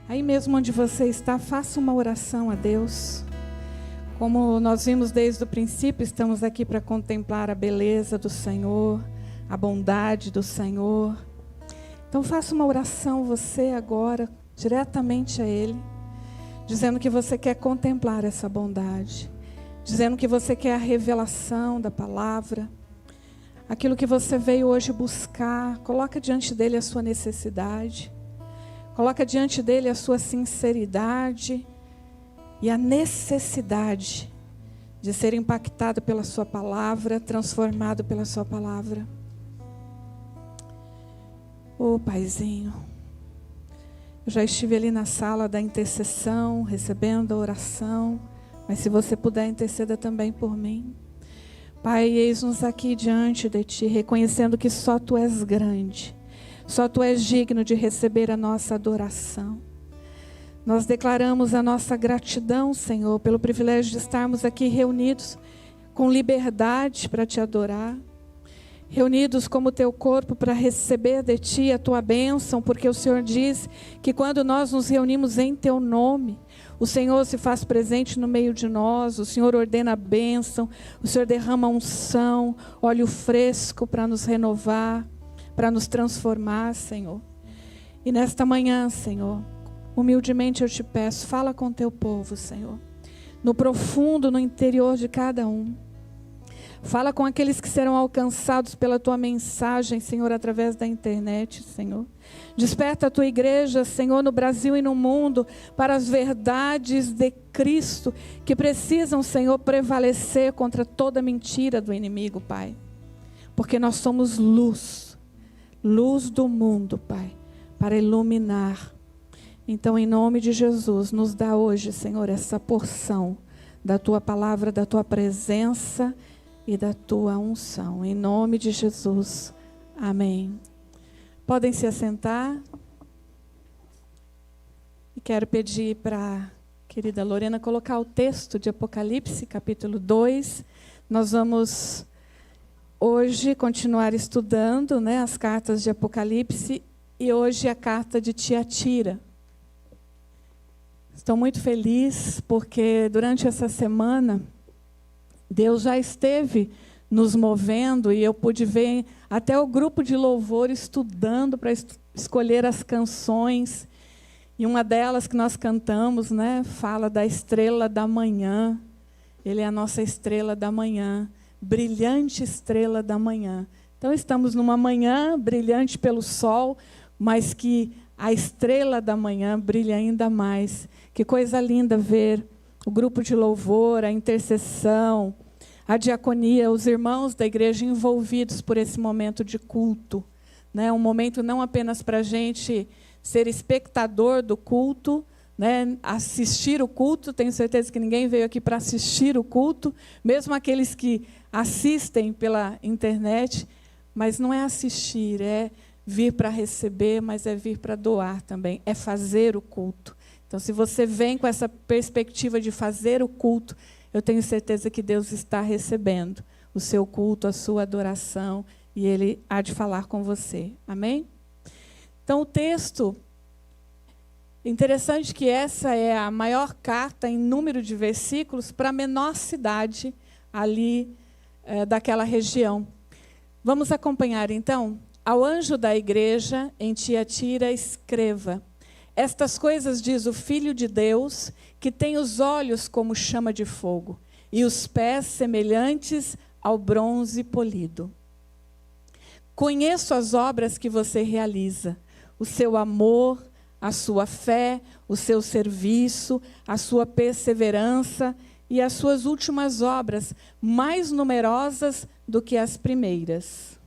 Aí mesmo onde você está, faça uma oração a Deus. Como nós vimos desde o princípio, estamos aqui para contemplar a beleza do Senhor, a bondade do Senhor. Então faça uma oração você agora, diretamente a Ele, dizendo que você quer contemplar essa bondade, dizendo que você quer a revelação da palavra, aquilo que você veio hoje buscar. Coloca diante dele a sua necessidade. Coloca diante dele a sua sinceridade e a necessidade de ser impactado pela sua palavra, transformado pela sua palavra. Ô Paizinho, eu já estive ali na sala da intercessão, recebendo a oração, mas se você puder, interceda também por mim. Pai, eis-nos aqui diante de Ti, reconhecendo que só Tu és grande. Só Tu és digno de receber a nossa adoração. Nós declaramos a nossa gratidão, Senhor, pelo privilégio de estarmos aqui reunidos com liberdade para Te adorar. Reunidos como Teu corpo para receber de Ti a Tua bênção, porque o Senhor diz que quando nós nos reunimos em Teu nome, o Senhor se faz presente no meio de nós, o Senhor ordena a bênção, o Senhor derrama unção, óleo fresco para nos renovar, para nos transformar, Senhor. E nesta manhã, Senhor, humildemente eu te peço, fala com teu povo, Senhor, no profundo, no interior de cada um. Fala com aqueles que serão alcançados pela tua mensagem, Senhor, através da internet, Senhor. Desperta a tua igreja, Senhor, no Brasil e no mundo, para as verdades de Cristo, que precisam, Senhor, prevalecer contra toda mentira do inimigo, Pai. Porque nós somos luz do mundo, Pai, para iluminar. Então, em nome de Jesus, nos dá hoje, Senhor, essa porção da Tua palavra, da Tua presença e da Tua unção. Em nome de Jesus. Amém. Podem se assentar. E quero pedir para a querida Lorena colocar o texto de Apocalipse, capítulo 2. Nós vamos hoje continuar estudando, as cartas de Apocalipse, e hoje a carta de Tiatira. Estou muito feliz porque durante essa semana Deus já esteve nos movendo e eu pude ver até o grupo de louvor estudando para escolher as canções. E uma delas que nós cantamos, fala da estrela da manhã. Ele é a nossa estrela da manhã. Brilhante estrela da manhã. Então estamos numa manhã brilhante pelo sol, mas que a estrela da manhã brilha ainda mais. Que coisa linda ver o grupo de louvor, a intercessão, a diaconia, os irmãos da igreja envolvidos por esse momento de culto. Um momento não apenas para a gente ser espectador do culto, assistir o culto. Tenho certeza que ninguém veio aqui para assistir o culto, mesmo aqueles que assistem pela internet, mas não é assistir, é vir para receber, mas é vir para doar também, é fazer o culto. Então, se você vem com essa perspectiva de fazer o culto, eu tenho certeza que Deus está recebendo o seu culto, a sua adoração, e Ele há de falar com você. Amém? Então, o texto, interessante que essa é a maior carta em número de versículos para a menor cidade ali daquela região. Vamos acompanhar, então. Ao anjo da igreja em Tiatira escreva: estas coisas diz o Filho de Deus, que tem os olhos como chama de fogo, e os pés semelhantes ao bronze polido. Conheço as obras que você realiza, o seu amor, a sua fé, o seu serviço, a sua perseverança e as suas últimas obras, mais numerosas do que as primeiras.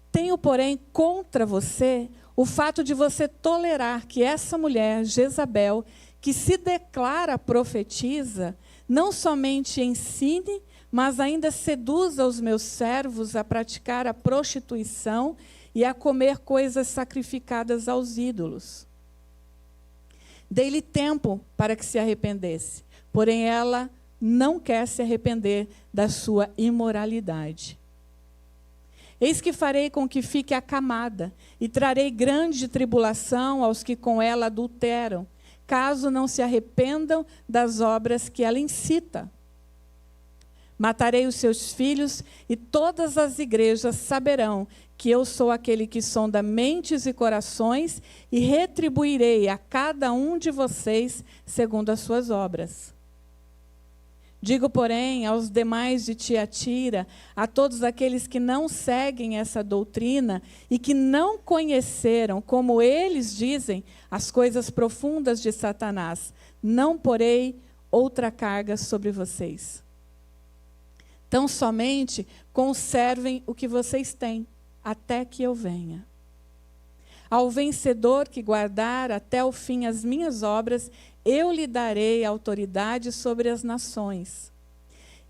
Tenho, porém, contra você o fato de você tolerar que essa mulher, Jezabel, que se declara profetisa, não somente ensine, mas ainda seduza os meus servos a praticar a prostituição e a comer coisas sacrificadas aos ídolos. Dei-lhe tempo para que se arrependesse, porém ela não quer se arrepender da sua imoralidade. Eis que farei com que fique acamada, e trarei grande tribulação aos que com ela adulteram, caso não se arrependam das obras que ela incita. Matarei os seus filhos, e todas as igrejas saberão que eu sou aquele que sonda mentes e corações, e retribuirei a cada um de vocês segundo as suas obras. Digo, porém, aos demais de Tiatira, a todos aqueles que não seguem essa doutrina e que não conheceram, como eles dizem, as coisas profundas de Satanás, não porei outra carga sobre vocês. Tão somente conservem o que vocês têm, até que eu venha. Ao vencedor que guardar até o fim as minhas obras, eu lhe darei autoridade sobre as nações.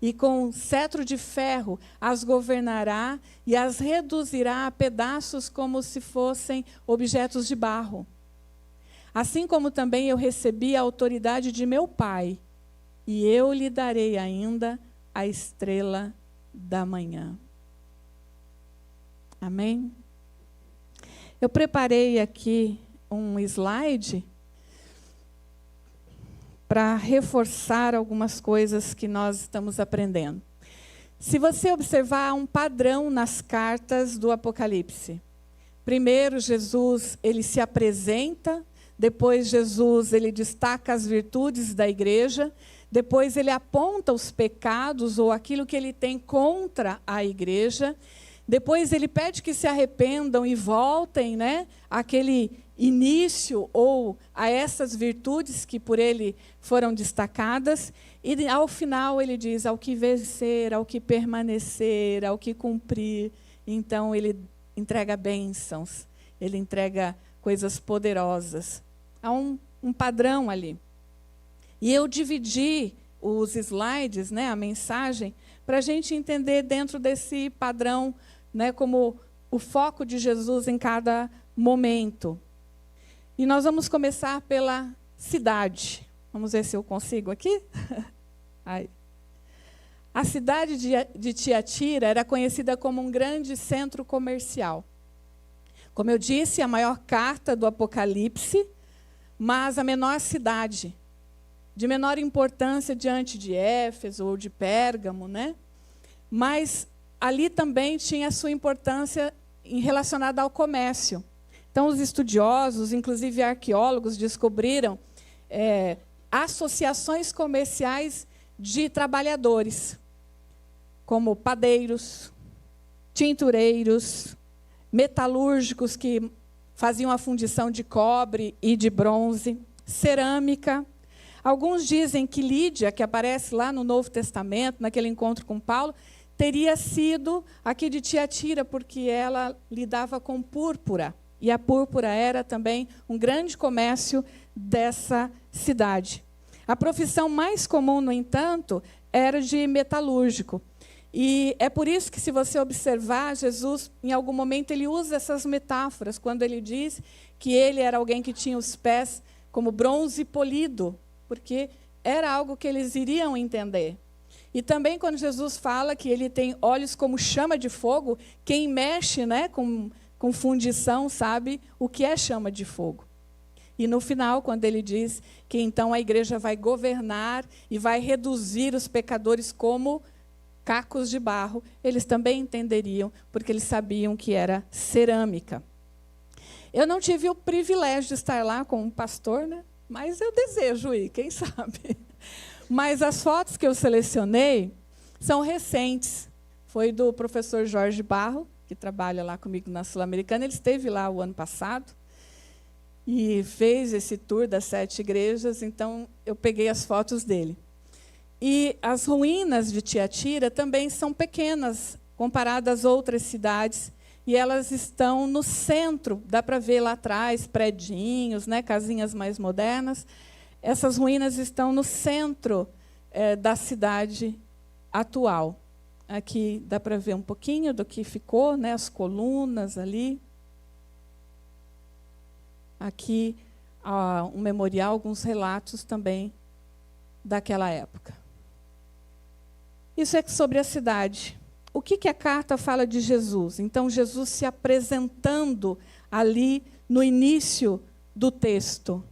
E com cetro de ferro as governará e as reduzirá a pedaços como se fossem objetos de barro. Assim como também eu recebi a autoridade de meu Pai, e eu lhe darei ainda a estrela da manhã. Amém? Eu preparei aqui um slide para reforçar algumas coisas que nós estamos aprendendo. Se você observar, há um padrão nas cartas do Apocalipse. Primeiro, Jesus, ele se apresenta, depois Jesus, ele destaca as virtudes da igreja, depois ele aponta os pecados ou aquilo que ele tem contra a igreja, depois ele pede que se arrependam e voltem, né, àquele início ou a essas virtudes que por ele foram destacadas. E ao final ele diz, ao que vencer, ao que permanecer, ao que cumprir. Então ele entrega bênçãos, ele entrega coisas poderosas. Há um padrão ali. E eu dividi os slides, né, a mensagem, para a gente entender dentro desse padrão, né, como o foco de Jesus em cada momento. E nós vamos começar pela cidade. Vamos ver se eu consigo aqui. Aí. A cidade de Tiatira era conhecida como um grande centro comercial. Como eu disse, a maior carta do Apocalipse, mas a menor cidade, de menor importância diante de Éfeso ou de Pérgamo, né? Mas ali também tinha a sua importância relacionada ao comércio. Então, os estudiosos, inclusive arqueólogos, descobriram associações comerciais de trabalhadores, como padeiros, tintureiros, metalúrgicos que faziam a fundição de cobre e de bronze, cerâmica. Alguns dizem que Lídia, que aparece lá no Novo Testamento, naquele encontro com Paulo, teria sido aqui de Tiatira, porque ela lidava com púrpura. E a púrpura era também um grande comércio dessa cidade. A profissão mais comum, no entanto, era de metalúrgico. E é por isso que, se você observar, Jesus, em algum momento, ele usa essas metáforas, quando ele diz que ele era alguém que tinha os pés como bronze polido, porque era algo que eles iriam entender. E também, quando Jesus fala que ele tem olhos como chama de fogo, quem mexe, né, com fundição sabe o que é chama de fogo. E no final, quando ele diz que então a igreja vai governar e vai reduzir os pecadores como cacos de barro, eles também entenderiam, porque eles sabiam que era cerâmica. Eu não tive o privilégio de estar lá com um pastor, né? Mas eu desejo ir, quem sabe. Mas as fotos que eu selecionei são recentes. Foi do professor Jorge Barro, que trabalha lá comigo na Sul-Americana. Ele esteve lá o ano passado e fez esse tour das 7 igrejas, então eu peguei as fotos dele. E as ruínas de Tiatira também são pequenas, comparadas às outras cidades, e elas estão no centro, dá para ver lá atrás, predinhos, né, casinhas mais modernas. Essas ruínas estão no centro da cidade atual. Aqui dá para ver um pouquinho do que ficou, né, as colunas ali. Aqui um memorial, alguns relatos também daquela época. Isso é sobre a cidade. O que a carta fala de Jesus? Então, Jesus se apresentando ali no início do texto.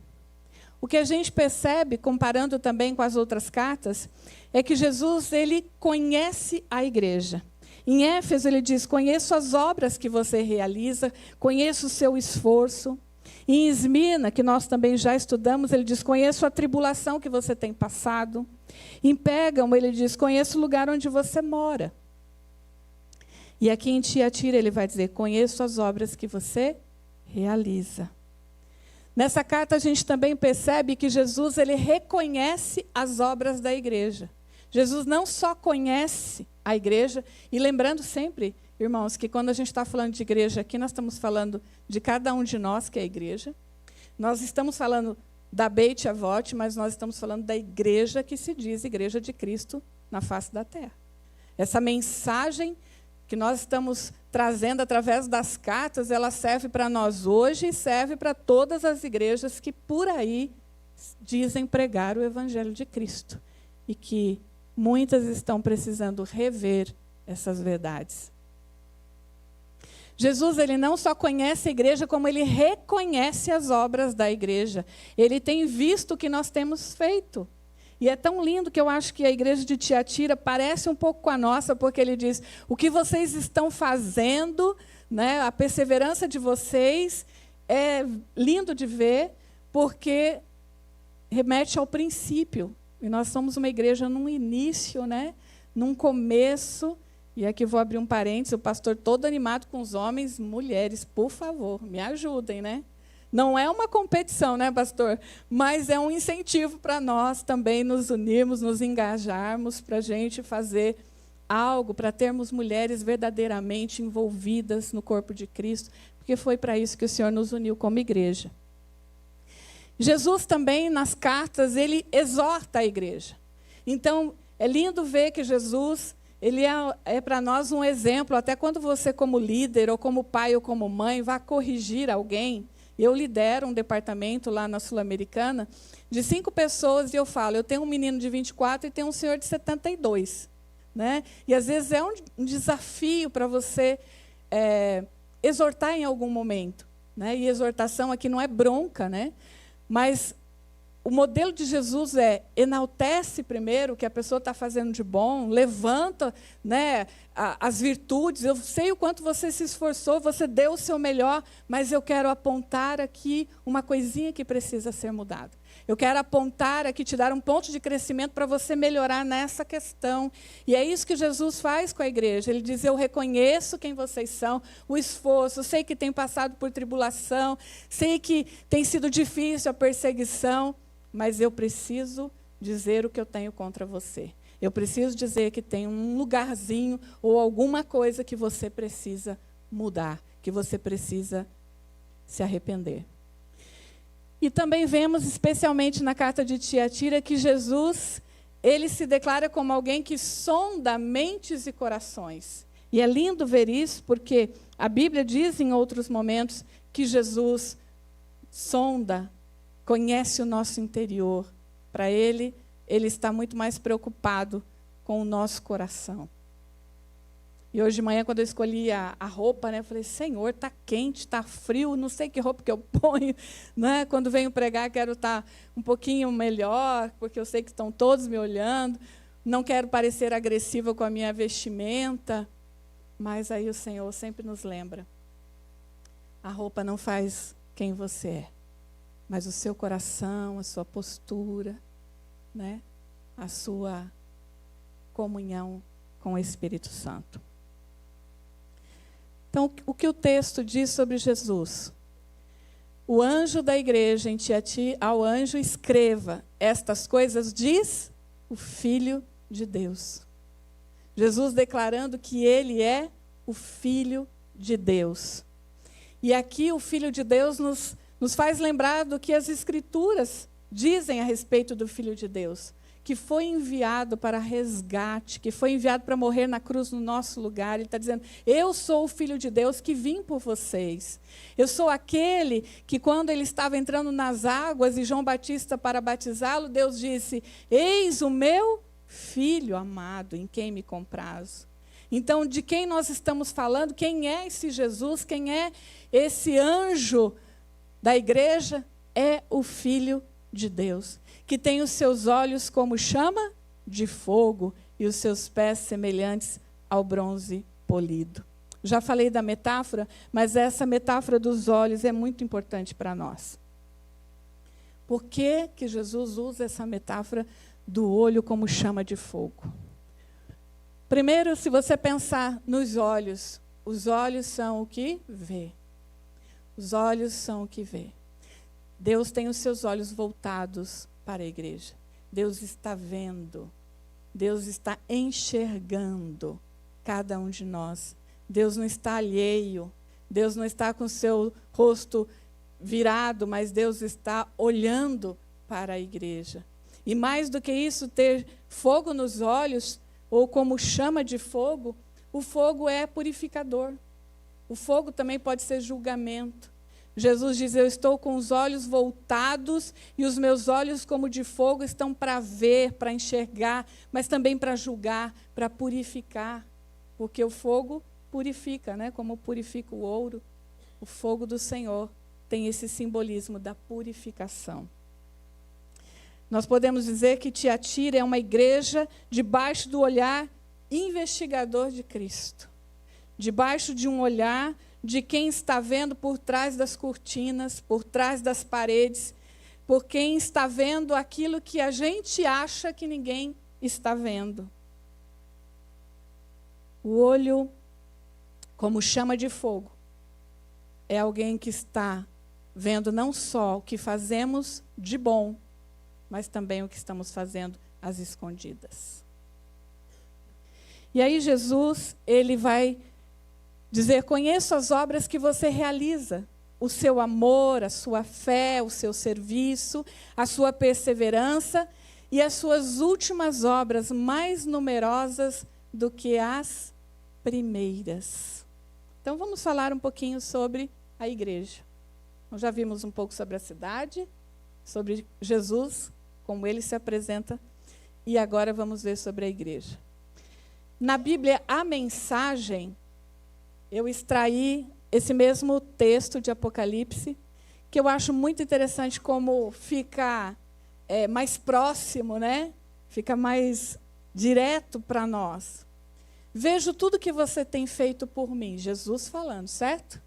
O que a gente percebe, comparando também com as outras cartas, é que Jesus ele conhece a igreja. Em Éfeso, ele diz, conheço as obras que você realiza, conheço o seu esforço. Em Esmina, que nós também já estudamos, ele diz, conheço a tribulação que você tem passado. Em Pérgamo, ele diz, conheço o lugar onde você mora. E aqui em Tiatira, ele vai dizer, conheço as obras que você realiza. Nessa carta, a gente também percebe que Jesus ele reconhece as obras da igreja. Jesus não só conhece a igreja, e lembrando sempre, irmãos, que quando a gente está falando de igreja aqui, nós estamos falando de cada um de nós, que é a igreja. Nós estamos falando da Beit Avot, mas nós estamos falando da igreja que se diz Igreja de Cristo na face da terra. Essa mensagem que nós estamos trazendo através das cartas, ela serve para nós hoje e serve para todas as igrejas que por aí dizem pregar o Evangelho de Cristo. E que muitas estão precisando rever essas verdades. Jesus ele não só conhece a igreja, como ele reconhece as obras da igreja. Ele tem visto o que nós temos feito. E é tão lindo que eu acho que a igreja de Tiatira parece um pouco com a nossa, porque ele diz, o que vocês estão fazendo, né, a perseverança de vocês é lindo de ver, porque remete ao princípio. E nós somos uma igreja num início, né, num começo. E aqui vou abrir um parênteses, o pastor todo animado com os homens, mulheres, por favor, me ajudem, né? Não é uma competição, né, pastor? Mas é um incentivo para nós também nos unirmos, nos engajarmos, para a gente fazer algo, para termos mulheres verdadeiramente envolvidas no corpo de Cristo, porque foi para isso que o Senhor nos uniu como igreja. Jesus também, nas cartas, ele exorta a igreja. Então, é lindo ver que Jesus ele é para nós um exemplo, até quando você, como líder, ou como pai, ou como mãe, vai corrigir alguém. Eu lidero um departamento lá na Sul-Americana de 5 pessoas e eu falo, eu tenho um menino de 24 e tenho um senhor de 72. Né? E às vezes é um desafio para você exortar em algum momento. Né? E exortação aqui não é bronca, né? Mas o modelo de Jesus é enaltece primeiro o que a pessoa está fazendo de bom, levanta, né, as virtudes. Eu sei o quanto você se esforçou, você deu o seu melhor, mas eu quero apontar aqui uma coisinha que precisa ser mudada. Eu quero apontar aqui, te dar um ponto de crescimento para você melhorar nessa questão. E é isso que Jesus faz com a igreja. Ele diz, eu reconheço quem vocês são, o esforço, sei que tem passado por tribulação, sei que tem sido difícil a perseguição, mas eu preciso dizer o que eu tenho contra você. Eu preciso dizer que tem um lugarzinho ou alguma coisa que você precisa mudar, que você precisa se arrepender. E também vemos, especialmente na carta de Tiatira, que Jesus, ele se declara como alguém que sonda mentes e corações. E é lindo ver isso, porque a Bíblia diz em outros momentos que Jesus sonda, conhece o nosso interior. Para ele está muito mais preocupado com o nosso coração. E hoje de manhã, quando eu escolhi a roupa, né, eu falei, Senhor, está quente, está frio, não sei que roupa que eu ponho. Né? Quando venho pregar, quero estar um pouquinho melhor, porque eu sei que estão todos me olhando. Não quero parecer agressiva com a minha vestimenta. Mas aí o Senhor sempre nos lembra. A roupa não faz quem você é. Mas o seu coração, a sua postura, né? A sua comunhão com o Espírito Santo. Então, o que o texto diz sobre Jesus? O anjo da igreja em Tiatira, ao anjo escreva, estas coisas diz o Filho de Deus. Jesus declarando que ele é o Filho de Deus. E aqui o Filho de Deus nos faz lembrar do que as Escrituras dizem a respeito do Filho de Deus, que foi enviado para resgate, que foi enviado para morrer na cruz no nosso lugar. Ele está dizendo, eu sou o Filho de Deus que vim por vocês. Eu sou aquele que, quando ele estava entrando nas águas e João Batista para batizá-lo, Deus disse, eis o meu Filho amado, em quem me comprazo. Então, de quem nós estamos falando? Quem é esse Jesus? Quem é esse anjo da igreja? É o Filho de Deus, que tem os seus olhos como chama de fogo e os seus pés semelhantes ao bronze polido. Já falei da metáfora, mas essa metáfora dos olhos é muito importante para nós. Por que que Jesus usa essa metáfora do olho como chama de fogo? Primeiro, se você pensar nos olhos, os olhos são o que vê. Os olhos são o que vê. Deus tem os seus olhos voltados para a igreja. Deus está vendo. Deus está enxergando cada um de nós. Deus não está alheio. Deus não está com o seu rosto virado, mas Deus está olhando para a igreja. E mais do que isso, ter fogo nos olhos, ou como chama de fogo, o fogo é purificador. O fogo também pode ser julgamento. Jesus diz, eu estou com os olhos voltados e os meus olhos como de fogo estão para ver, para enxergar, mas também para julgar, para purificar. Porque o fogo purifica, né? Como purifica o ouro. O fogo do Senhor tem esse simbolismo da purificação. Nós podemos dizer que Tiatira é uma igreja debaixo do olhar investigador de Cristo. Debaixo de um olhar de quem está vendo por trás das cortinas, por trás das paredes, por quem está vendo aquilo que a gente acha que ninguém está vendo. O olho, como chama de fogo, é alguém que está vendo não só o que fazemos de bom, mas também o que estamos fazendo às escondidas. E aí Jesus, ele vai dizer, conheço as obras que você realiza, o seu amor, a sua fé, o seu serviço, a sua perseverança e as suas últimas obras mais numerosas do que as primeiras. Então vamos falar um pouquinho sobre a igreja. Nós já vimos um pouco sobre a cidade, sobre Jesus, como ele se apresenta, e agora vamos ver sobre a igreja. Na Bíblia, a mensagem, eu extraí esse mesmo texto de Apocalipse, que eu acho muito interessante como fica mais próximo, né? Fica mais direto para nós. Vejo tudo que você tem feito por mim, Jesus falando, certo?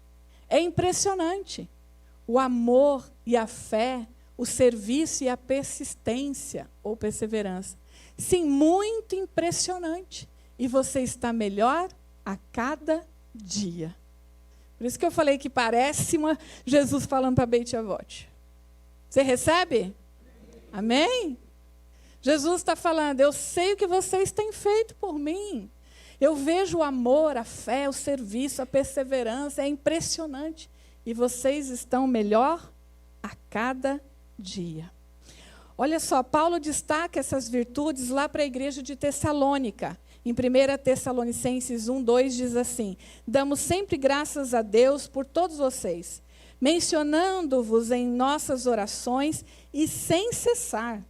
É impressionante. O amor e a fé, o serviço e a persistência ou perseverança. Sim, muito impressionante. E você está melhor a cada dia. Por isso que eu falei que parece Jesus falando para Beit Avot. Você recebe? Amém? Jesus está falando, eu sei o que vocês têm feito por mim. Eu vejo o amor, a fé, o serviço, a perseverança, é impressionante. E vocês estão melhor a cada dia. Olha só, Paulo destaca essas virtudes lá para a igreja de Tessalônica. Em 1 Tessalonicenses 1:2 diz assim, damos sempre graças a Deus por todos vocês, mencionando-vos em nossas orações e sem cessar,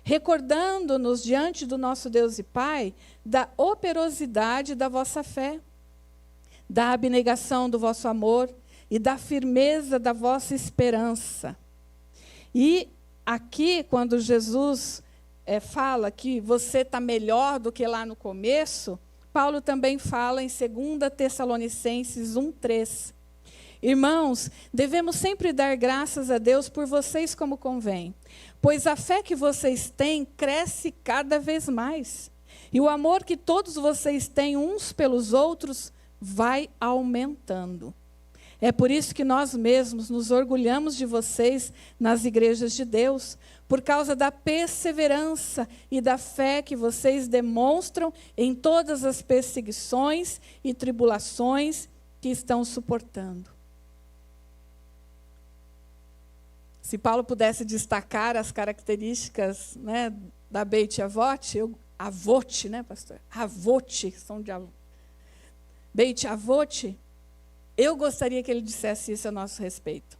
recordando-nos diante do nosso Deus e Pai da operosidade da vossa fé, da abnegação do vosso amor e da firmeza da vossa esperança. E aqui, quando Jesus fala que você está melhor do que lá no começo, Paulo também fala em 2 Tessalonicenses 1:3. Irmãos, devemos sempre dar graças a Deus por vocês como convém, pois a fé que vocês têm cresce cada vez mais, e o amor que todos vocês têm uns pelos outros vai aumentando. É por isso que nós mesmos nos orgulhamos de vocês nas igrejas de Deus, por causa da perseverança e da fé que vocês demonstram em todas as perseguições e tribulações que estão suportando. Se Paulo pudesse destacar as características, né, da Beit Avot, Avot, né, pastor? Avot, são de Beit Avot, eu gostaria que ele dissesse isso a nosso respeito.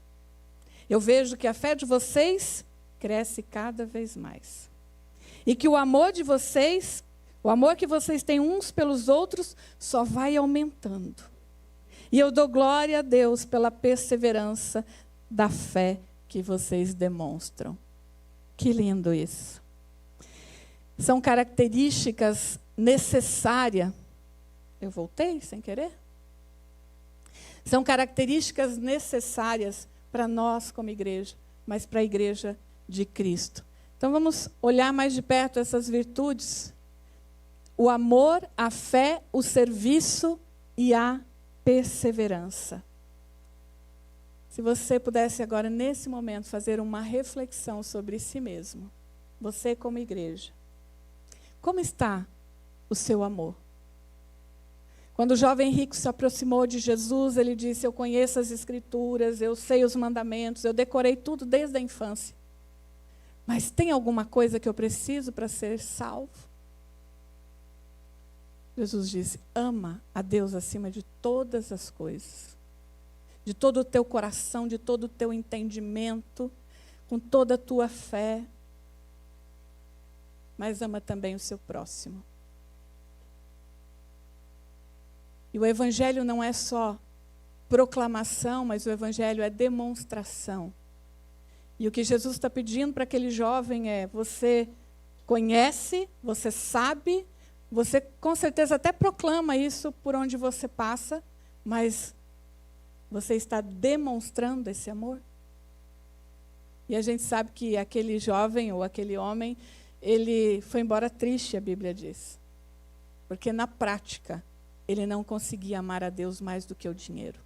Eu vejo que a fé de vocês cresce cada vez mais. E que o amor de vocês, o amor que vocês têm uns pelos outros, só vai aumentando. E eu dou glória a Deus pela perseverança da fé que vocês demonstram. Que lindo isso. São características necessárias. Eu voltei sem querer? São características necessárias para nós como igreja, mas para a igreja de Cristo. Então vamos olhar mais de perto essas virtudes. O amor, a fé, o serviço e a perseverança. Se você pudesse agora, nesse momento, fazer uma reflexão sobre si mesmo, você como igreja, como está o seu amor? Quando o jovem rico se aproximou de Jesus, ele disse: eu conheço as Escrituras, eu sei os mandamentos, eu decorei tudo desde a infância. Mas tem alguma coisa que eu preciso para ser salvo? Jesus disse: ama a Deus acima de todas as coisas. De todo o teu coração, de todo o teu entendimento, com toda a tua fé. Mas ama também o seu próximo. E o Evangelho não é só proclamação, mas o Evangelho é demonstração. E o que Jesus está pedindo para aquele jovem é: você conhece, você sabe, você com certeza até proclama isso por onde você passa, mas você está demonstrando esse amor? E a gente sabe que aquele jovem ou aquele homem, ele foi embora triste, a Bíblia diz. Porque na prática, ele não conseguia amar a Deus mais do que o dinheiro.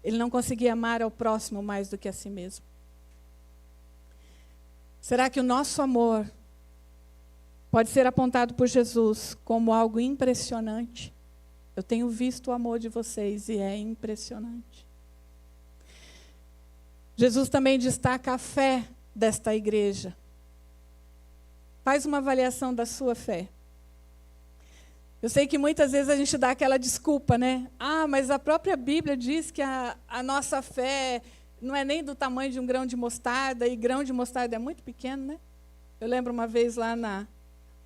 Ele não conseguia amar ao próximo mais do que a si mesmo. Será que o nosso amor pode ser apontado por Jesus como algo impressionante? Eu tenho visto o amor de vocês e é impressionante. Jesus também destaca a fé desta igreja. Faz uma avaliação da sua fé. Eu sei que muitas vezes a gente dá aquela desculpa, né? Ah, mas a própria Bíblia diz que a nossa fé não é nem do tamanho de um grão de mostarda, e grão de mostarda é muito pequeno, né? Eu lembro uma vez lá na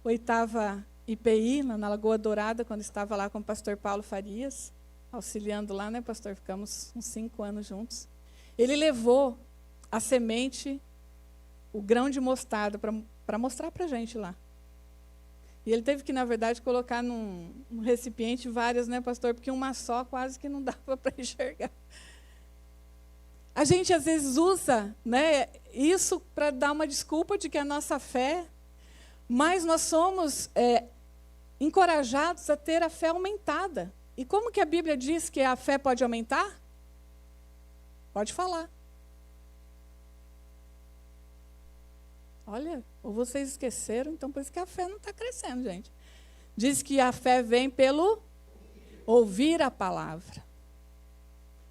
8ª IPI, na Lagoa Dourada, quando estava lá com o pastor Paulo Farias, auxiliando lá, né, pastor? Ficamos uns 5 anos juntos. Ele levou a semente, o grão de mostarda, para mostrar para a gente lá. E ele teve que, na verdade, colocar num recipiente várias, né, pastor? Porque uma só quase que não dava para enxergar. A gente, às vezes, usa, né, isso para dar uma desculpa de que a nossa fé, mas nós somos encorajados a ter a fé aumentada. E como que a Bíblia diz que a fé pode aumentar? Pode falar. Olha, ou vocês esqueceram, então por isso que a fé não está crescendo, gente. Diz que a fé vem pelo ouvir a palavra.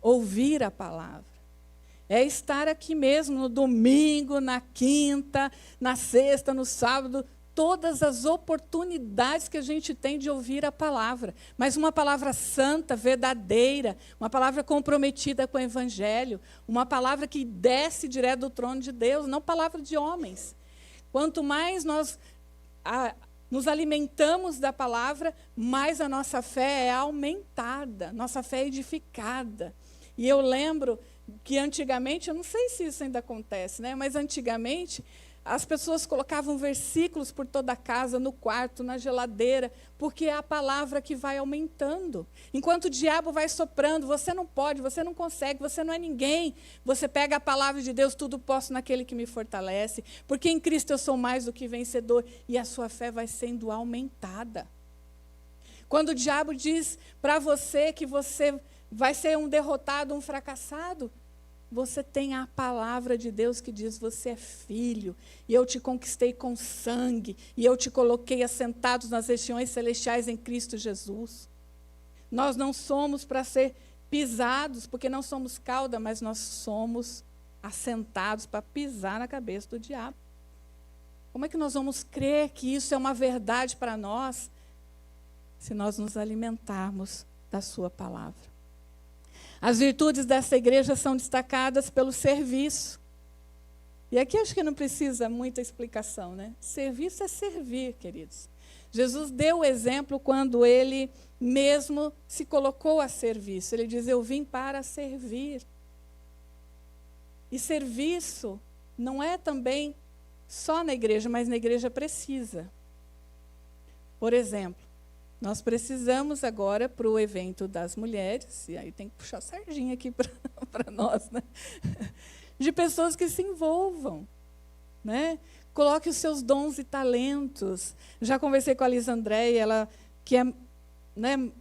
Ouvir a palavra. É estar aqui mesmo no domingo, na quinta, na sexta, no sábado, todas as oportunidades que a gente tem de ouvir a palavra. Mas uma palavra santa, verdadeira, uma palavra comprometida com o Evangelho, uma palavra que desce direto do trono de Deus, não palavra de homens. Quanto mais nós nos alimentamos da palavra, mais a nossa fé é aumentada, nossa fé é edificada. E eu lembro que antigamente, eu não sei se isso ainda acontece, né? Mas antigamente as pessoas colocavam versículos por toda a casa, no quarto, na geladeira, porque é a palavra que vai aumentando. Enquanto o diabo vai soprando, você não pode, você não consegue, você não é ninguém. Você pega a palavra de Deus, tudo posso naquele que me fortalece, porque em Cristo eu sou mais do que vencedor, e a sua fé vai sendo aumentada. Quando o diabo diz para você que você vai ser um derrotado, um fracassado, você tem a palavra de Deus que diz: você é filho, e eu te conquistei com sangue, e eu te coloquei assentados nas regiões celestiais em Cristo Jesus. Nós não somos para ser pisados, porque não somos cauda, mas nós somos assentados para pisar na cabeça do diabo. Como é que nós vamos crer que isso é uma verdade para nós, se nós nos alimentarmos da sua palavra? As virtudes dessa igreja são destacadas pelo serviço. E aqui acho que não precisa muita explicação, né? Serviço é servir, queridos. Jesus deu o exemplo quando ele mesmo se colocou a serviço. Ele diz, eu vim para servir. E serviço não é também só na igreja, mas na igreja precisa. Por exemplo, nós precisamos agora para o evento das mulheres, e aí tem que puxar a sardinha aqui para nós, né? De pessoas que se envolvam, né? Coloque os seus dons e talentos. Já conversei com a Lisa Andréia,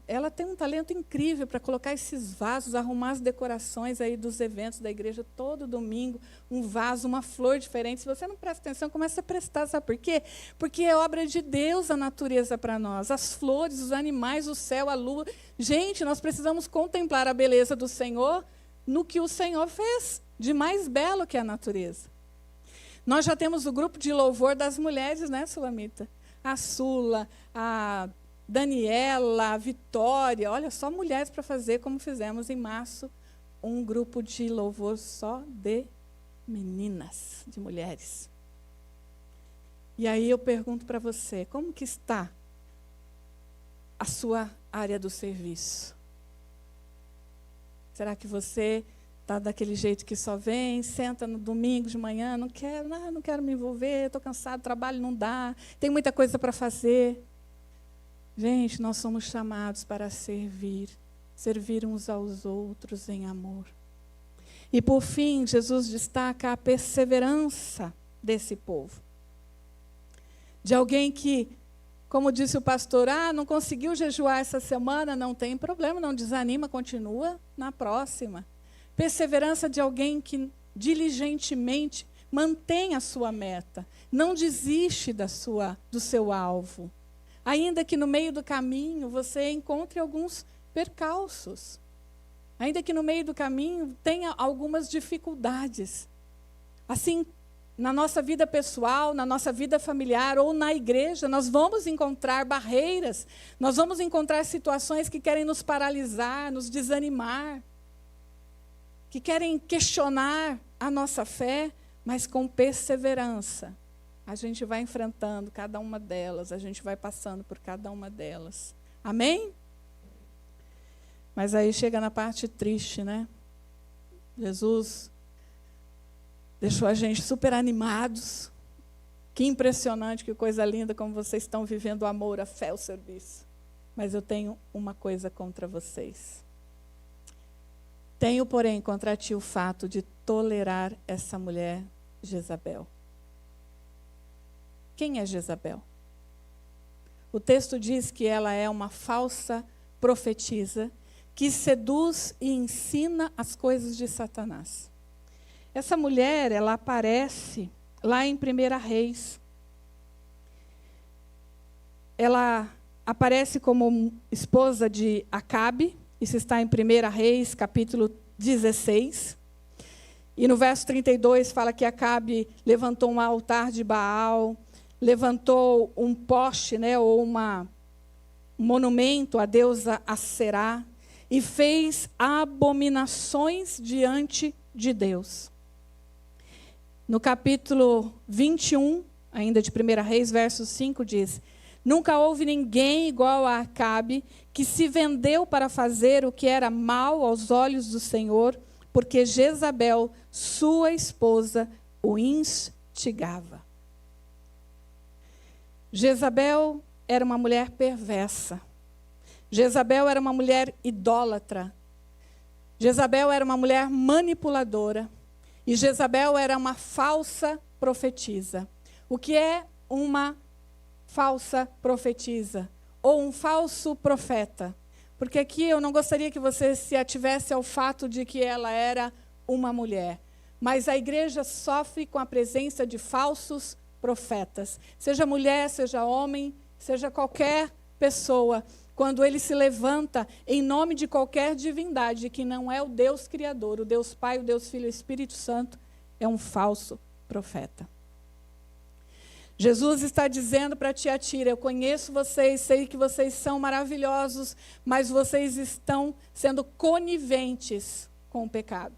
ela tem um talento incrível para colocar esses vasos, arrumar as decorações aí dos eventos da igreja todo domingo, um vaso, uma flor diferente. Se você não presta atenção, começa a prestar, sabe por quê? Porque é obra de Deus a natureza para nós, as flores, os animais, o céu, a lua. Gente, nós precisamos contemplar a beleza do Senhor no que o Senhor fez de mais belo que a natureza. Nós já temos o grupo de louvor das mulheres, né, Sulamita? A Sula, a Daniela, a Vitória, olha, só mulheres para fazer, como fizemos em março, um grupo de louvor só de meninas, de mulheres. E aí eu pergunto para você, como que está a sua área do serviço? Será que você está daquele jeito que só vem, senta no domingo de manhã, não quero me envolver, estou cansado, trabalho não dá, tem muita coisa para fazer. Gente, nós somos chamados para servir uns aos outros em amor. E por fim, Jesus destaca a perseverança desse povo. De alguém que, como disse o pastor, não conseguiu jejuar essa semana, não tem problema, não desanima, continua na próxima. Perseverança de alguém que diligentemente mantém a sua meta, não desiste do seu alvo. Ainda que no meio do caminho você encontre alguns percalços. Ainda que no meio do caminho tenha algumas dificuldades. Assim, na nossa vida pessoal, na nossa vida familiar ou na igreja, nós vamos encontrar barreiras, nós vamos encontrar situações que querem nos paralisar, nos desanimar, que querem questionar a nossa fé, mas com perseverança. A gente vai enfrentando cada uma delas, a gente vai passando por cada uma delas. Amém? Mas aí chega na parte triste, né? Jesus deixou a gente super animados. Que impressionante, que coisa linda como vocês estão vivendo o amor, a fé, o serviço. Mas eu tenho uma coisa contra vocês. Tenho, porém, contra ti o fato de tolerar essa mulher Jezabel. Quem é Jezabel? O texto diz que ela é uma falsa profetisa que seduz e ensina as coisas de Satanás. Essa mulher, ela aparece lá em 1 Reis. Ela aparece como esposa de Acabe, isso está em 1 Reis, capítulo 16. E no verso 32 fala que Acabe levantou um altar de Baal, levantou um poste, né, ou um monumento à deusa Aserá, e fez abominações diante de Deus. No capítulo 21, ainda de 1 Reis, verso 5, diz: nunca houve ninguém igual a Acabe, que se vendeu para fazer o que era mal aos olhos do Senhor, porque Jezabel, sua esposa, o instigava. Jezabel era uma mulher perversa. Jezabel era uma mulher idólatra. Jezabel era uma mulher manipuladora. E Jezabel era uma falsa profetisa. O que é uma falsa profetisa? Ou um falso profeta? Porque aqui eu não gostaria que você se ativesse ao fato de que ela era uma mulher. Mas a igreja sofre com a presença de falsos profetas. Seja mulher, seja homem, seja qualquer pessoa. Quando ele se levanta em nome de qualquer divindade, que não é o Deus Criador, o Deus Pai, o Deus Filho e o Espírito Santo, é um falso profeta. Jesus está dizendo para Tiatira: eu conheço vocês, sei que vocês são maravilhosos, mas vocês estão sendo coniventes com o pecado.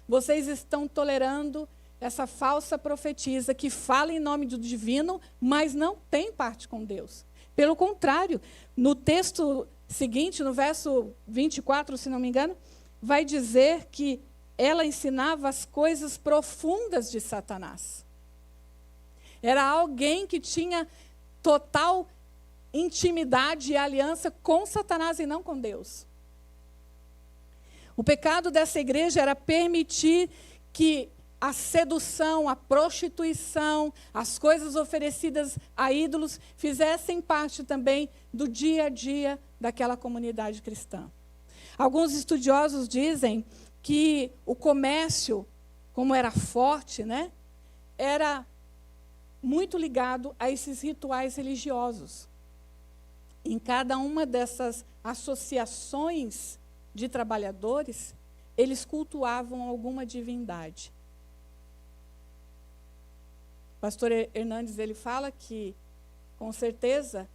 Vocês estão tolerando essa falsa profetisa que fala em nome do divino, mas não tem parte com Deus. Pelo contrário, no texto seguinte, no verso 24, se não me engano, vai dizer que ela ensinava as coisas profundas de Satanás. Era alguém que tinha total intimidade e aliança com Satanás e não com Deus. O pecado dessa igreja era permitir que a sedução, a prostituição, as coisas oferecidas a ídolos fizessem parte também do dia a dia daquela comunidade cristã. Alguns estudiosos dizem que o comércio, como era forte, né, era muito ligado a esses rituais religiosos. Em cada uma dessas associações de trabalhadores, eles cultuavam alguma divindade. O pastor Hernandes, ele fala que, com certeza,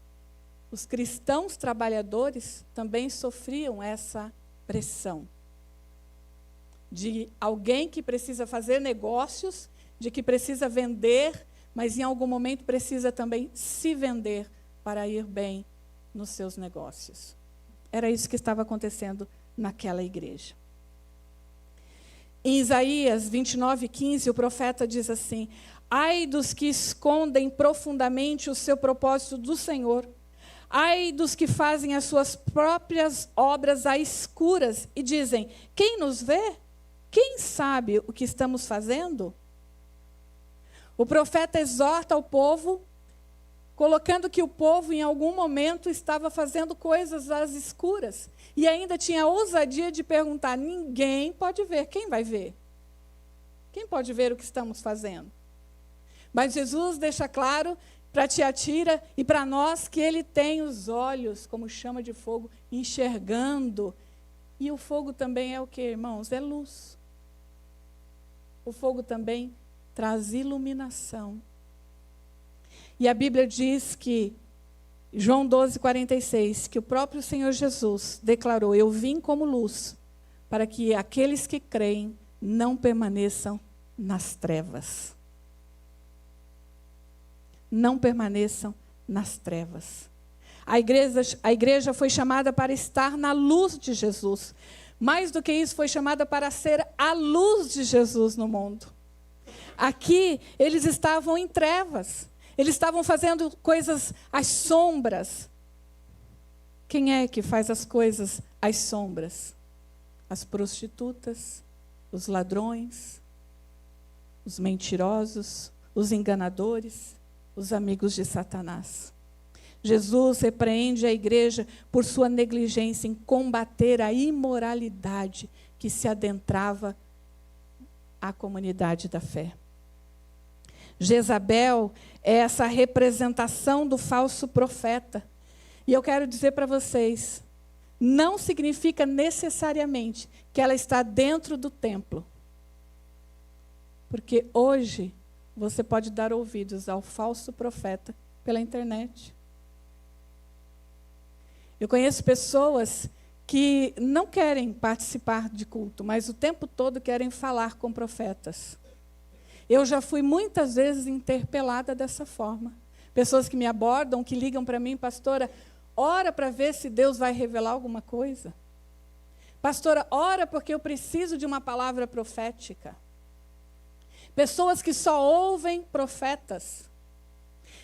os cristãos trabalhadores também sofriam essa pressão de alguém que precisa fazer negócios, de que precisa vender, mas em algum momento precisa também se vender para ir bem nos seus negócios. Era isso que estava acontecendo naquela igreja. Em Isaías 29:15, o profeta diz assim: ai dos que escondem profundamente o seu propósito do Senhor, ai dos que fazem as suas próprias obras às escuras e dizem: quem nos vê? Quem sabe o que estamos fazendo? O profeta exorta o povo, colocando que o povo em algum momento estava fazendo coisas às escuras. E ainda tinha a ousadia de perguntar: ninguém pode ver, quem vai ver? Quem pode ver o que estamos fazendo? Mas Jesus deixa claro para Tiatira e para nós que ele tem os olhos como chama de fogo, enxergando. E o fogo também é o que, irmãos? É luz. O fogo também traz iluminação. E a Bíblia diz que, João 12:46, que o próprio Senhor Jesus declarou: eu vim como luz, para que aqueles que creem não permaneçam nas trevas. Não permaneçam nas trevas. A igreja foi chamada para estar na luz de Jesus. Mais do que isso, foi chamada para ser a luz de Jesus no mundo. Aqui, eles estavam em trevas. Eles estavam fazendo coisas às sombras. Quem é que faz as coisas às sombras? As prostitutas, os ladrões, os mentirosos, os enganadores, os amigos de Satanás. Jesus repreende a igreja por sua negligência em combater a imoralidade que se adentrava à comunidade da fé. Jezabel é essa representação do falso profeta. E eu quero dizer para vocês, não significa necessariamente que ela está dentro do templo. Porque hoje você pode dar ouvidos ao falso profeta pela internet. Eu conheço pessoas que não querem participar de culto, mas o tempo todo querem falar com profetas. Eu já fui muitas vezes interpelada dessa forma. Pessoas que me abordam, que ligam para mim: pastora, ora para ver se Deus vai revelar alguma coisa. Pastora, ora porque eu preciso de uma palavra profética. Pessoas que só ouvem profetas.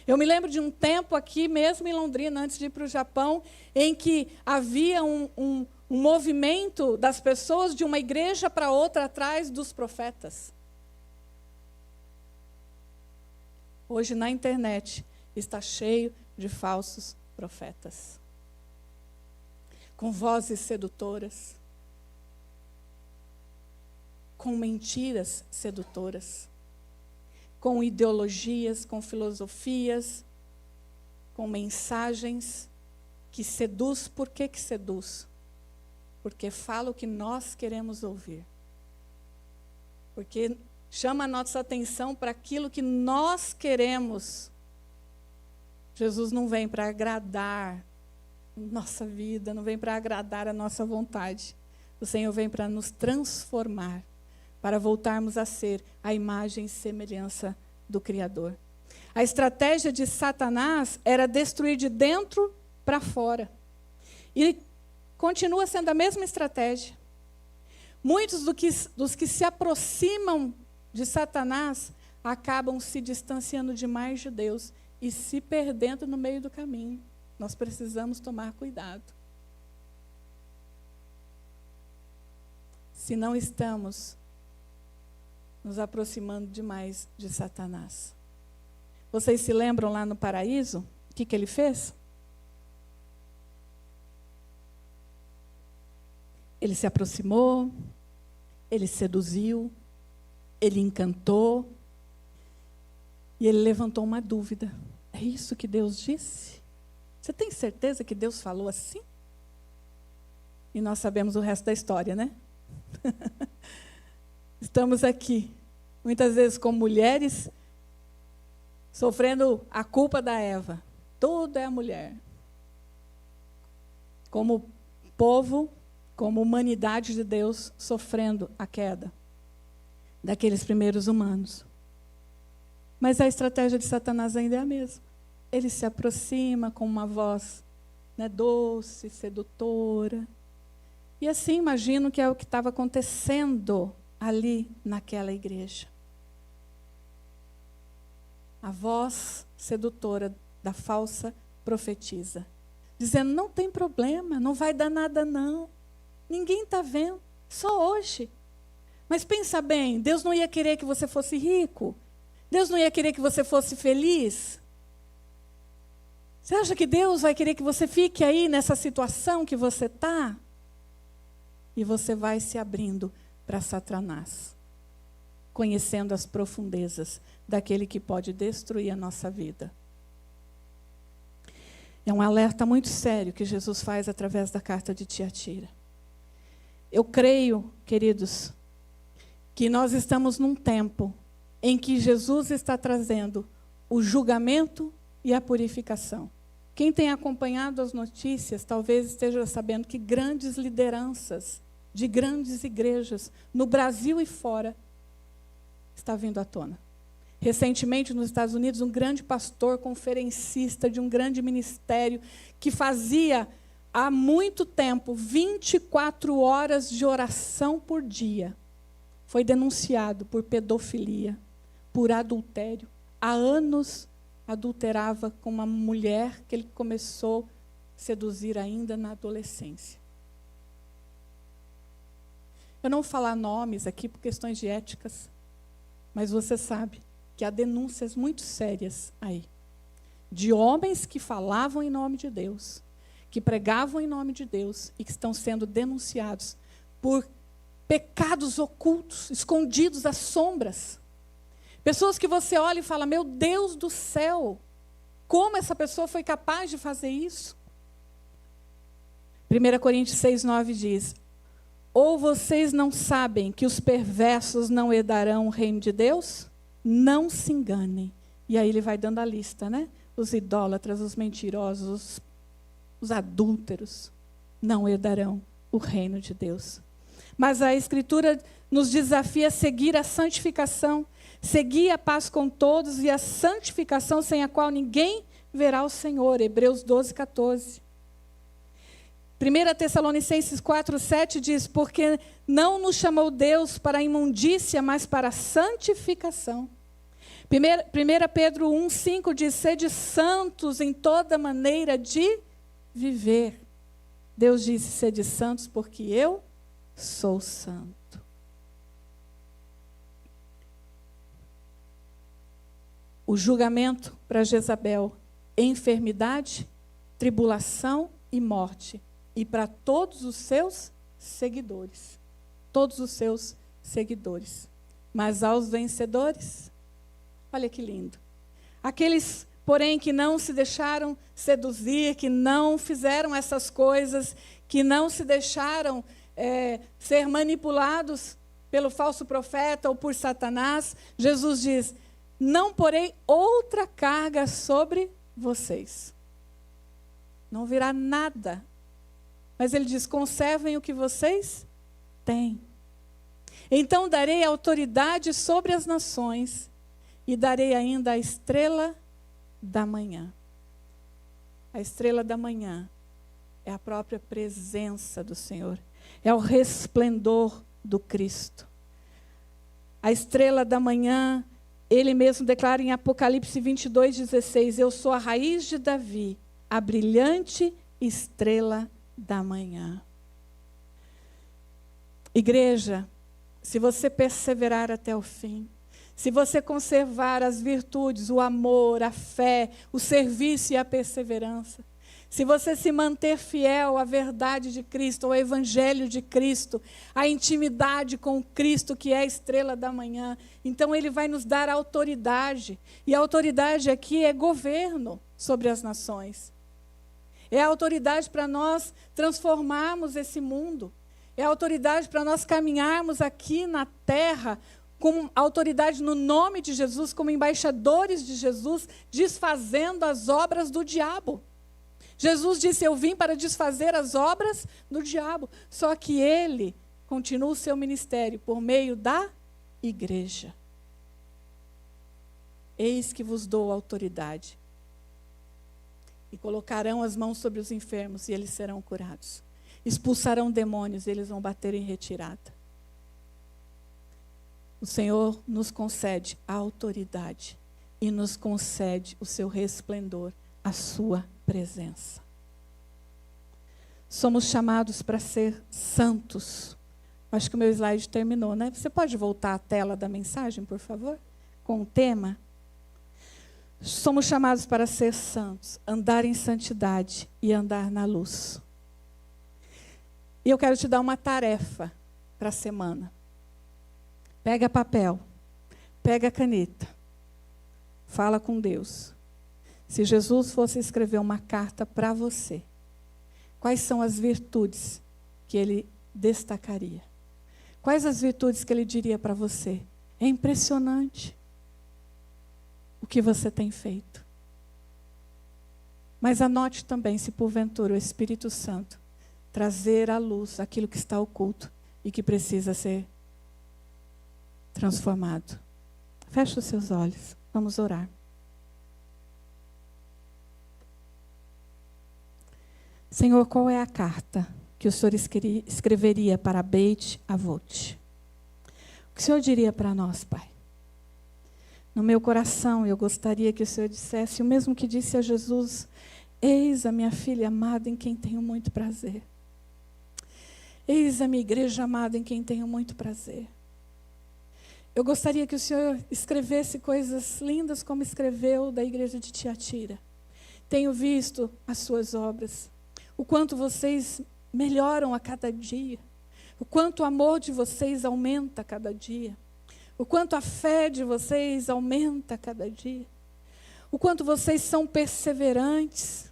Eu me lembro de um tempo aqui mesmo em Londrina, antes de ir para o Japão, em que havia um movimento das pessoas de uma igreja para outra atrás dos profetas. Hoje na internet está cheio de falsos profetas, com vozes sedutoras, com mentiras sedutoras, com ideologias, com filosofias, com mensagens que seduz. Por que seduz? Porque fala o que nós queremos ouvir. Porque chama a nossa atenção para aquilo que nós queremos. Jesus não vem para agradar nossa vida, não vem para agradar a nossa vontade. O Senhor vem para nos transformar, para voltarmos a ser a imagem e semelhança do Criador. A estratégia de Satanás era destruir de dentro para fora. E continua sendo a mesma estratégia. Muitos dos que se aproximam de Satanás acabam se distanciando demais de Deus e se perdendo no meio do caminho. Nós precisamos tomar cuidado. Se não estamos nos aproximando demais de Satanás. Vocês se lembram lá no paraíso? O que ele fez? Ele se aproximou, ele seduziu, ele encantou, e ele levantou uma dúvida. É isso que Deus disse? Você tem certeza que Deus falou assim? E nós sabemos o resto da história, né? Estamos aqui, muitas vezes como mulheres, sofrendo a culpa da Eva. Tudo é a mulher. Como povo, como humanidade de Deus, sofrendo a queda daqueles primeiros humanos. Mas a estratégia de Satanás ainda é a mesma. Ele se aproxima com uma voz, né, doce, sedutora. E assim imagino que é o que estava acontecendo ali naquela igreja. A voz sedutora da falsa profetisa, dizendo, não tem problema, não vai dar nada não. Ninguém está vendo, só hoje. Mas pensa bem, Deus não ia querer que você fosse rico? Deus não ia querer que você fosse feliz? Você acha que Deus vai querer que você fique aí nessa situação que você está? E você vai se abrindo para Satanás, conhecendo as profundezas daquele que pode destruir a nossa vida. É um alerta muito sério que Jesus faz através da carta de Tiatira. Eu creio, queridos, que nós estamos num tempo em que Jesus está trazendo o julgamento e a purificação. Quem tem acompanhado as notícias, talvez esteja sabendo que grandes lideranças de grandes igrejas, no Brasil e fora, está vindo à tona. Recentemente, nos Estados Unidos, um grande pastor conferencista de um grande ministério, que fazia há muito tempo 24 horas de oração por dia, foi denunciado por pedofilia, por adultério. Há anos adulterava com uma mulher que ele começou a seduzir ainda na adolescência. Eu não vou falar nomes aqui por questões de éticas, mas você sabe que há denúncias muito sérias aí, de homens que falavam em nome de Deus, que pregavam em nome de Deus e que estão sendo denunciados por pecados ocultos, escondidos às sombras. Pessoas que você olha e fala, meu Deus do céu, como essa pessoa foi capaz de fazer isso? 1 Coríntios 6:9 diz, ou vocês não sabem que os perversos não herdarão o reino de Deus? Não se enganem. E aí ele vai dando a lista, né? Os idólatras, os mentirosos, os adúlteros, não herdarão o reino de Deus. Mas a Escritura nos desafia a seguir a santificação, seguir a paz com todos e a santificação sem a qual ninguém verá o Senhor. Hebreus 12:14. 1 Tessalonicenses 4:7 diz, porque não nos chamou Deus para a imundícia, mas para a santificação. 1 Pedro 1:5 diz, sede santos em toda maneira de viver. Deus disse, sede santos porque eu sou santo. O julgamento para Jezabel, enfermidade, tribulação e morte. E para todos os seus seguidores. Todos os seus seguidores. Mas aos vencedores, olha que lindo. Aqueles, porém, que não se deixaram seduzir, que não fizeram essas coisas, que não se deixaram ser manipulados pelo falso profeta ou por Satanás, Jesus diz, não porei outra carga sobre vocês. Não virá nada. Mas ele diz, conservem o que vocês têm. Então darei autoridade sobre as nações e darei ainda a estrela da manhã. A estrela da manhã é a própria presença do Senhor. É o resplendor do Cristo. A estrela da manhã, ele mesmo declara em Apocalipse 22:16, eu sou a raiz de Davi, a brilhante estrela da manhã. Igreja, se você perseverar até o fim, se você conservar as virtudes, o amor, a fé, o serviço e a perseverança, se você se manter fiel à verdade de Cristo, ao Evangelho de Cristo, à intimidade com Cristo, que é a estrela da manhã, então Ele vai nos dar autoridade. E a autoridade aqui é governo sobre as nações. É a autoridade para nós transformarmos esse mundo. É a autoridade para nós caminharmos aqui na terra com autoridade no nome de Jesus, como embaixadores de Jesus, desfazendo as obras do diabo. Jesus disse, eu vim para desfazer as obras do diabo. Só que ele continua o seu ministério por meio da igreja. Eis que vos dou autoridade. E colocarão as mãos sobre os enfermos e eles serão curados. Expulsarão demônios e eles vão bater em retirada. O Senhor nos concede a autoridade e nos concede o seu resplendor, a sua presença. Somos chamados para ser santos. Acho que o meu slide terminou, né? Você pode voltar à tela da mensagem, por favor? Com o tema. Somos chamados para ser santos, andar em santidade e andar na luz. E eu quero te dar uma tarefa para a semana. Pega papel, pega caneta, fala com Deus. Se Jesus fosse escrever uma carta para você, quais são as virtudes que ele destacaria? Quais as virtudes que ele diria para você? É impressionante o que você tem feito. Mas anote também, se porventura o Espírito Santo trazer à luz aquilo que está oculto e que precisa ser transformado. Feche os seus olhos, vamos orar. Senhor, qual é a carta que o Senhor escreveria para Beit Avot? O que o Senhor diria para nós, Pai? No meu coração, eu gostaria que o Senhor dissesse o mesmo que disse a Jesus: eis a minha filha amada em quem tenho muito prazer. Eis a minha igreja amada em quem tenho muito prazer. Eu gostaria que o Senhor escrevesse coisas lindas como escreveu da igreja de Tiatira. Tenho visto as suas obras, o quanto vocês melhoram a cada dia, o quanto o amor de vocês aumenta a cada dia, o quanto a fé de vocês aumenta a cada dia, o quanto vocês são perseverantes.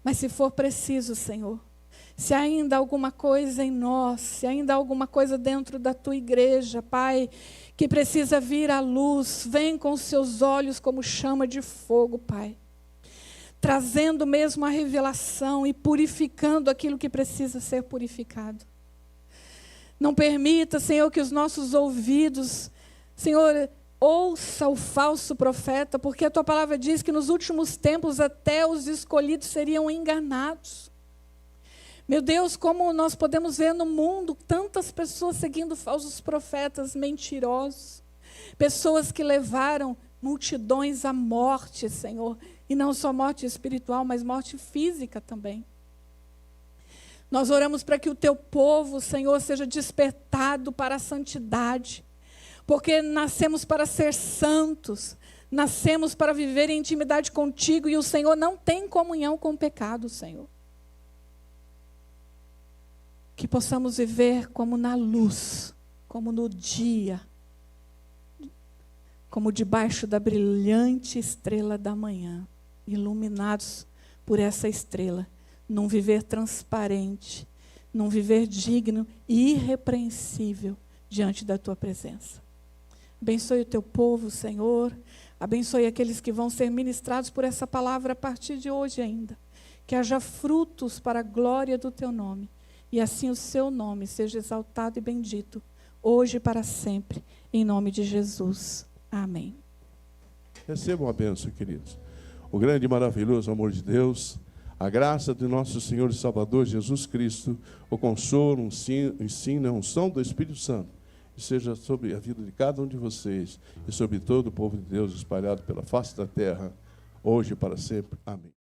Mas se for preciso, Senhor, se ainda há alguma coisa em nós, se ainda há alguma coisa dentro da tua igreja, Pai, que precisa vir à luz, vem com os seus olhos como chama de fogo, Pai. Trazendo mesmo a revelação e purificando aquilo que precisa ser purificado. Não permita, Senhor, que os nossos ouvidos, Senhor, ouça o falso profeta, porque a tua palavra diz que nos últimos tempos até os escolhidos seriam enganados. Meu Deus, como nós podemos ver no mundo tantas pessoas seguindo falsos profetas mentirosos. Pessoas que levaram multidões à morte, Senhor. E não só morte espiritual, mas morte física também. Nós oramos para que o teu povo, Senhor, seja despertado para a santidade. Porque nascemos para ser santos. Nascemos para viver em intimidade contigo. E o Senhor não tem comunhão com o pecado, Senhor. Que possamos viver como na luz, como no dia, como debaixo da brilhante estrela da manhã, iluminados por essa estrela, num viver transparente, num viver digno e irrepreensível diante da tua presença. Abençoe o teu povo, Senhor, abençoe aqueles que vão ser ministrados por essa palavra a partir de hoje ainda, que haja frutos para a glória do teu nome. E assim o seu nome seja exaltado e bendito, hoje e para sempre, em nome de Jesus. Amém. Recebam a bênção, queridos. O grande e maravilhoso amor de Deus, a graça de nosso Senhor e Salvador Jesus Cristo, o consolo, o ensino, a unção do Espírito Santo, e seja sobre a vida de cada um de vocês e sobre todo o povo de Deus espalhado pela face da terra, hoje e para sempre. Amém.